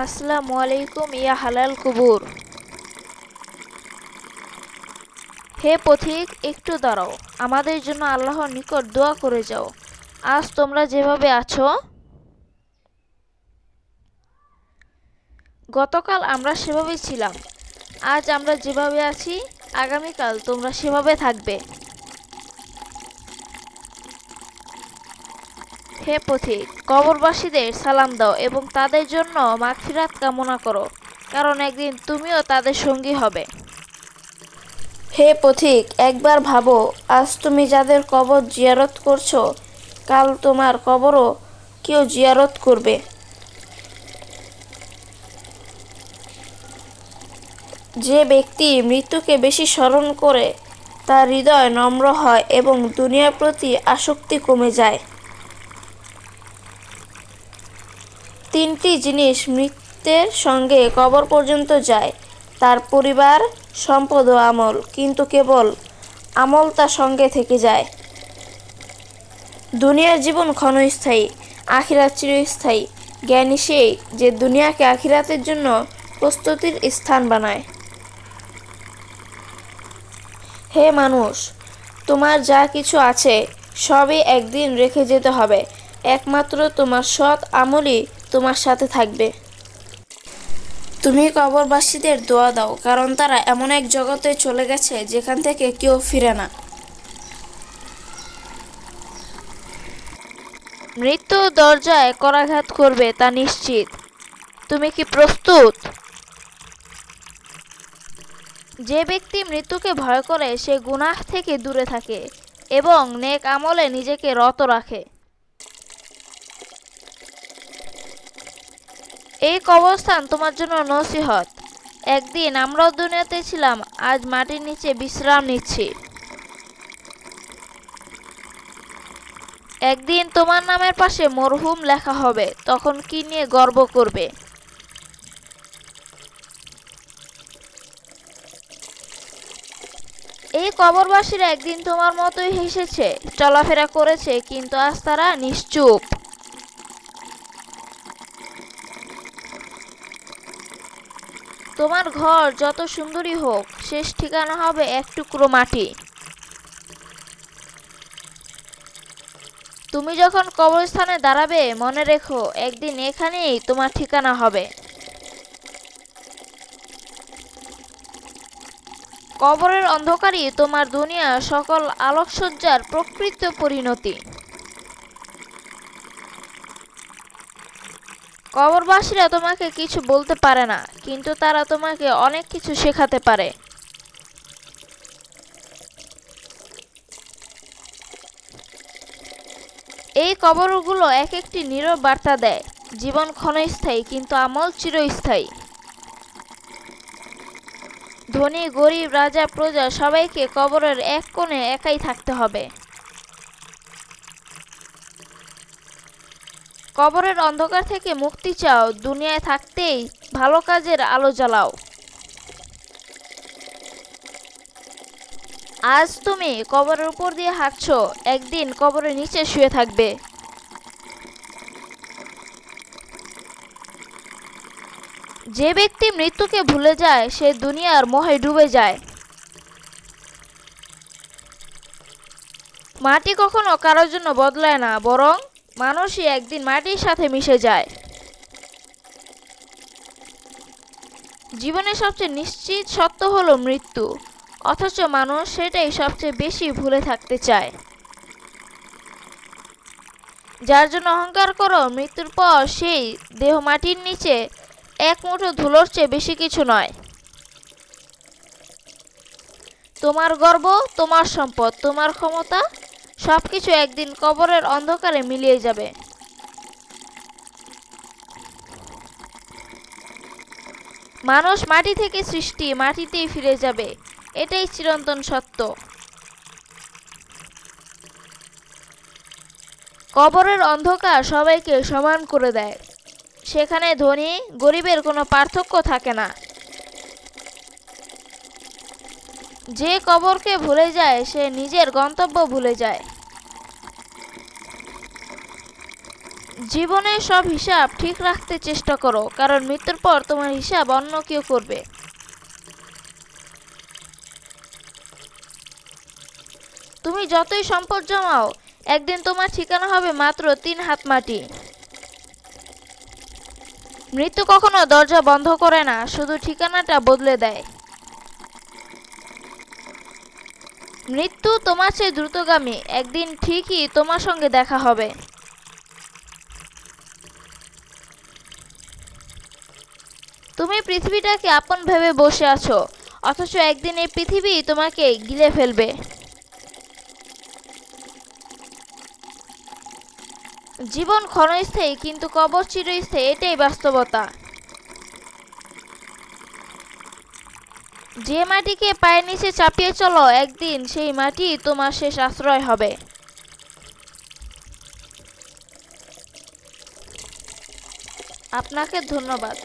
আসসালামু আলাইকুম ইয়া হালাল কুবুর। হে পথিক, একটু দাঁড়াও, আমাদের জন্য আল্লাহর নিকট দোয়া করে যাও। আজ তোমরা যেভাবে আছো, গতকাল আমরা সেভাবেই ছিলাম। আজ আমরা যেভাবে আছি, আগামীকাল তোমরা সেভাবে থাকবে। হে পথিক, কবরবাসীদের সালাম দাও এবং তাদের জন্য মাগফিরাত কামনা করো, কারণ একদিন তুমিও তাদের সঙ্গী হবে। হে পথিক, একবার ভাবো, আজ তুমি যাদের কবর জিয়ারত করছো, কাল তোমার কবরও কেউ জিয়ারত করবে। যে ব্যক্তি মৃত্যুকে বেশি স্মরণ করে, তার হৃদয় নম্র হয় এবং দুনিয়ার প্রতি আসক্তি কমে যায়। তিনটি জিনিস মৃত্যুর সঙ্গে কবর পর্যন্ত যায়: তার পরিবার, সম্পদ ও আমল। কিন্তু কেবল আমল তার সঙ্গে থেকে যায়। দুনিয়ার জীবন ক্ষণস্থায়ী, আখিরাত চিরস্থায়ী। জ্ঞানী সেই যে দুনিয়াকে আখিরাতের জন্য প্রস্তুতির স্থান বানায়। হে মানুষ, তোমার যা কিছু আছে সবই একদিন রেখে যেতে হবে। একমাত্র তোমার সৎ আমলই তোমার সাথে থাকবে। তুমি কবরবাসীদের দোয়া দাও, কারণ তারা এমন এক জগতে চলে গেছে যেখান থেকে কেউ ফিরে না। মৃত্যু দরজায় করাঘাত করবে তা নিশ্চিত। তুমি কি প্রস্তুত? যে ব্যক্তি মৃত্যুকে ভয় করে সে গুনাহ থেকে দূরে থাকে এবং নেক আমলে নিজেকে রত রাখে। এই কবরস্থান তোমার জন্য নসিহত। একদিন আমরাও দুনিয়াতে ছিলাম, আজ মাটির নিচে বিশ্রাম নিচ্ছি। একদিন তোমার নামের পাশে মরহুম লেখা হবে, তখন কি নিয়ে গর্ব করবে? এই কবরবাসীরা একদিন তোমার মতোই হেসেছে, চলাফেরা করেছে, কিন্তু আজ তারা নিশ্চুপ। তোমার ঘর যত সুন্দরই হোক, শেষ ঠিকানা হবে এক টুকরো মাটি। তুমি যখন কবরস্থানে দাঁড়াবে, মনে রেখো একদিন এখানেই তোমার ঠিকানা হবে। কবরের অন্ধকারই তোমার দুনিয়া সকল আলোকসজ্জার প্রকৃত পরিণতি। কবরবাসীরা তোমাকে কিছু বলতে পারে না, কিন্তু তারা তোমাকে অনেক কিছু শেখাতে পারে। এই কবরগুলো এক একটি নীরব বার্তা দেয়: জীবন ক্ষণস্থায়ী, কিন্তু আমল চিরস্থায়ী। ধনী গরিব, রাজা প্রজা, সবাইকে কবরের এক কোণে একাই থাকতে হবে। কবরের অন্ধকার থেকে মুক্তি চাও, দুনিয়ায় থাকতেই ভালো কাজের আলো জ্বালাও। আজ তুমি কবরের উপর দিয়ে হাঁটছো, একদিন কবরের নিচে শুয়ে থাকবে। যে ব্যক্তি মৃত্যুকে ভুলে যায় সে দুনিয়ার মোহে ডুবে যায়। মাটি কখনো কারোর জন্য বদলায় না, বরং মানুষই একদিন মাটির সাথে মিশে যায়। জীবনের সবচেয়ে নিশ্চিত সত্য হলো মৃত্যু, অথচ মানুষ সেটাই সবচেয়ে বেশি ভুলে থাকতে চায়। যার জন্য অহংকার করো, মৃত্যুর পর সেই দেহ মাটির নিচে এক মুঠো ধুলোর চেয়ে বেশি কিছু নয়। তোমার গর্ব, তোমার সম্পদ, তোমার ক্ষমতা, সবকিছু একদিন কবরের অন্ধকারে মিলিয়ে যাবে। মানুষ মাটি থেকে সৃষ্টি, মাটিতেই ফিরে যাবে, এটাই চিরন্তন সত্য। কবরের অন্ধকার সবাইকে সমান করে দেয়। সেখানে ধনী গরিবের কোনো পার্থক্য থাকে না। যে কবরকে ভুলে যায় সে নিজের গন্তব্য ভুলে যায়। জীবনের সব হিসাব ঠিক রাখতে চেষ্টা করো, কারণ মৃত্যুর পর তোমার হিসাব অন্য কেউ করবে। তুমি যতই সম্পদ জমাও, একদিন তোমার ঠিকানা হবে মাত্র 3 হাত মাটি। মৃত্যু কখনো দরজা বন্ধ করে না, শুধু ঠিকানাটা বদলে দেয়। মৃত্যু তোমার চেয়ে দ্রুতগামী, একদিন ঠিকই তোমার সঙ্গে দেখা হবে। তুমি পৃথিবীটাকে আপন ভেবে বসে আছো, অথচ একদিন এই পৃথিবী তোমাকে গিলে ফেলবে। জীবন ক্ষণস্থায়ী, কিন্তু কবর চিরস্থায়ী, এটাই বাস্তবতা। যে মাটিকে পায়ের নিচে চাপিয়ে চলো, একদিন সেই মাটি তোমার শেষ আশ্রয় হবে। আপনাকে ধন্যবাদ।